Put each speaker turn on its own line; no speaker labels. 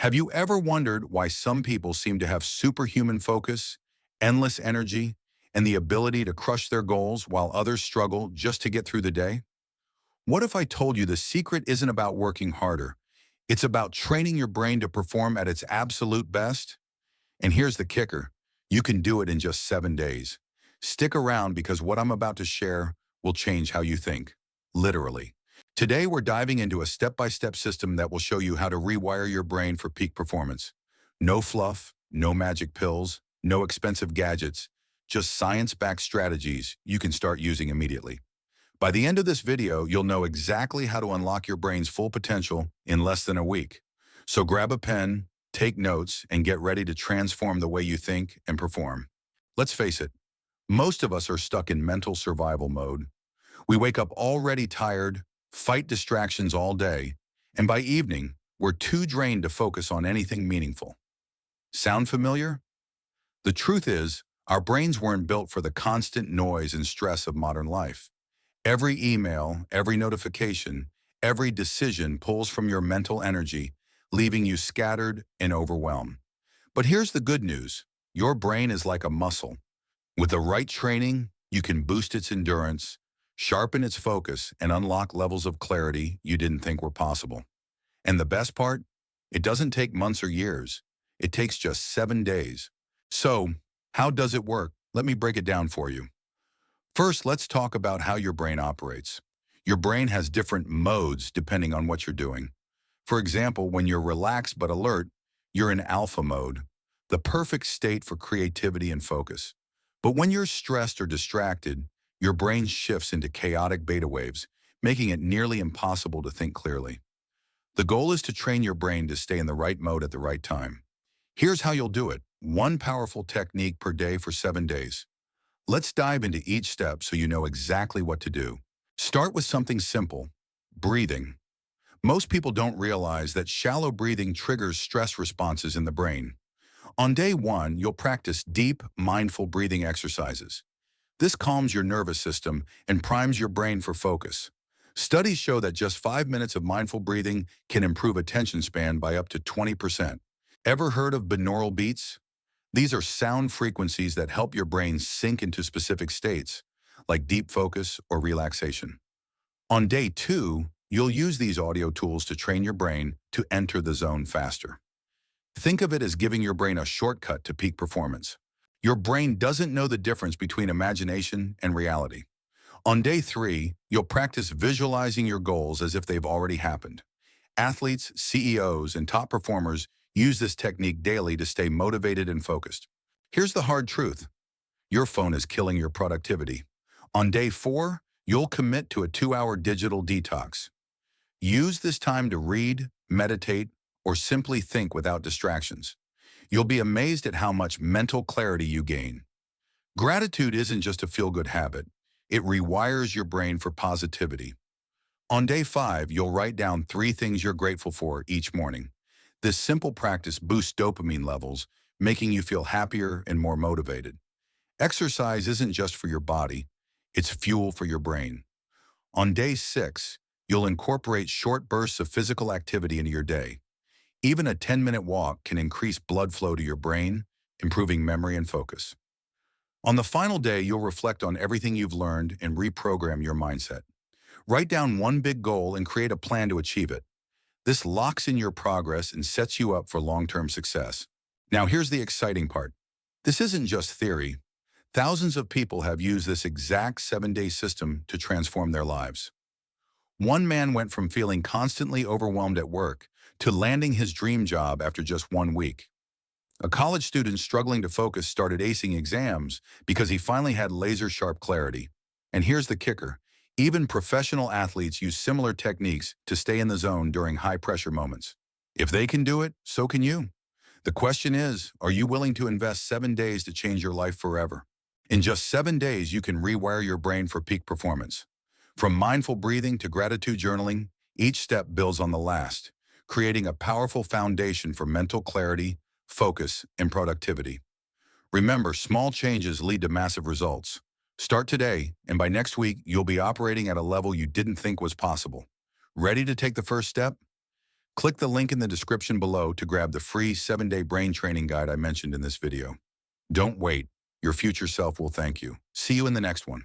Have you ever wondered why some people seem to have superhuman focus, endless energy, and the ability to crush their goals while others struggle just to get through the day? What if I told you the secret isn't about working harder? It's about training your brain to perform at its absolute best? And here's the kicker. You can do it in just 7 days. Stick around because what I'm about to share will change how you think. Literally. Today, we're diving into a step-by-step system that will show you how to rewire your brain for peak performance. No fluff, no magic pills, no expensive gadgets, just science-backed strategies you can start using immediately. By the end of this video, you'll know exactly how to unlock your brain's full potential in less than a week. So grab a pen, take notes, and get ready to transform the way you think and perform. Let's face it, most of us are stuck in mental survival mode. We wake up already tired, fight distractions all day, and by evening, we're too drained to focus on anything meaningful. Sound familiar? The truth is, our brains weren't built for the constant noise and stress of modern life. Every email, every notification, every decision pulls from your mental energy, leaving you scattered and overwhelmed. But here's the good news. Your brain is like a muscle. With the right training, you can boost its endurance, sharpen its focus, and unlock levels of clarity you didn't think were possible. And the best part? It doesn't take months or years. It takes just 7 days. So, how does it work? Let me break it down for you. First, let's talk about how your brain operates. Your brain has different modes depending on what you're doing. For example, when you're relaxed but alert, you're in alpha mode, the perfect state for creativity and focus. But when you're stressed or distracted, your brain shifts into chaotic beta waves, making it nearly impossible to think clearly. The goal is to train your brain to stay in the right mode at the right time. Here's how you'll do it. One powerful technique per day for 7 days. Let's dive into each step so you know exactly what to do. Start with something simple, breathing. Most people don't realize that shallow breathing triggers stress responses in the brain. On day 1, you'll practice deep, mindful breathing exercises. This calms your nervous system and primes your brain for focus. Studies show that just 5 minutes of mindful breathing can improve attention span by up to 20%. Ever heard of binaural beats? These are sound frequencies that help your brain sink into specific states, like deep focus or relaxation. On day 2, you'll use these audio tools to train your brain to enter the zone faster. Think of it as giving your brain a shortcut to peak performance. Your brain doesn't know the difference between imagination and reality. On day 3, you'll practice visualizing your goals as if they've already happened. Athletes, CEOs, and top performers use this technique daily to stay motivated and focused. Here's the hard truth. Your phone is killing your productivity. On day 4, you'll commit to a 2-hour digital detox. Use this time to read, meditate, or simply think without distractions. You'll be amazed at how much mental clarity you gain. Gratitude isn't just a feel-good habit. It rewires your brain for positivity. On day 5, you'll write down 3 things you're grateful for each morning. This simple practice boosts dopamine levels, making you feel happier and more motivated. Exercise isn't just for your body, it's fuel for your brain. On day 6, you'll incorporate short bursts of physical activity into your day. Even a 10-minute walk can increase blood flow to your brain, improving memory and focus. On the final day, you'll reflect on everything you've learned and reprogram your mindset. Write down one big goal and create a plan to achieve it. This locks in your progress and sets you up for long-term success. Now here's the exciting part. This isn't just theory. Thousands of people have used this exact 7-day system to transform their lives. One man went from feeling constantly overwhelmed at work to landing his dream job after just 1 week. A college student struggling to focus started acing exams because he finally had laser-sharp clarity. And here's the kicker. Even professional athletes use similar techniques to stay in the zone during high-pressure moments. If they can do it, so can you. The question is, are you willing to invest 7 days to change your life forever? In just 7 days, you can rewire your brain for peak performance. From mindful breathing to gratitude journaling, each step builds on the last, creating a powerful foundation for mental clarity, focus, and productivity. Remember, small changes lead to massive results. Start today, and by next week, you'll be operating at a level you didn't think was possible. Ready to take the first step? Click the link in the description below to grab the free 7-day brain training guide I mentioned in this video. Don't wait. Your future self will thank you. See you in the next one.